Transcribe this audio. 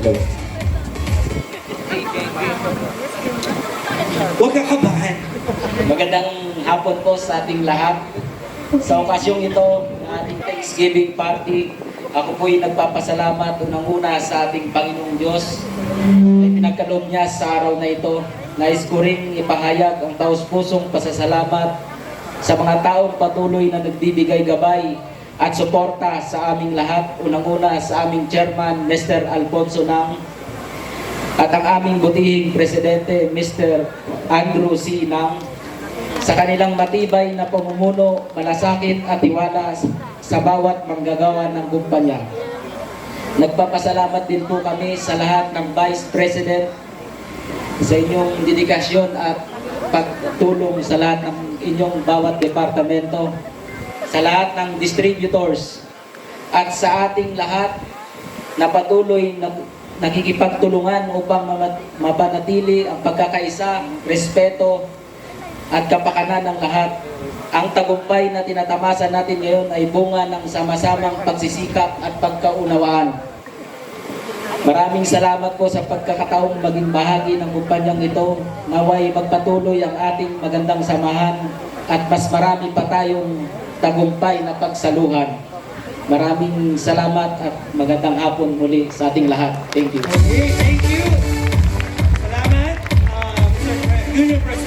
Go. Huwag ka kabahan. Magandang hapon po sa ating lahat. Sa okasyong ito, ng ating Thanksgiving party, ako po'y nagpapasalamat unang-una sa ating Panginoong Diyos na pinagkaloob niya sa araw na ito. Nais ko ring ipahayag ang taos-pusong pasasalamat sa mga taong patuloy na nagbibigay gabay at suporta sa aming lahat. Unang-una sa aming chairman, Mr. Alfonso Nang, at ang aming butihing presidente, Mr. Andrew C. Nang, sa kanilang matibay na pamumuno, malasakit at tiwala sa bawat manggagawa ng kumpanya. Nagpapasalamat din po kami sa lahat ng Vice President sa inyong dedikasyon at pagtulong sa lahat ng inyong bawat departamento, sa lahat ng distributors, at sa ating lahat na patuloy na nakikipagtulungan upang mapanatili ang pagkakaisa, respeto, at kapakanan ng lahat. Ang tagumpay na tinatamasa natin ngayon ay bunga ng sama-samang pagsisikap at pagkaunawaan. Maraming salamat po sa pagkakataong maging bahagi ng kumpanyang ito. Naway magpatuloy ang ating magandang samahan at mas marami pa tayong tagumpay na pagsaluhan. Maraming salamat at magandang hapon muli sa ating lahat. Thank you. Okay, thank you. Salamat, Mr. Junior President.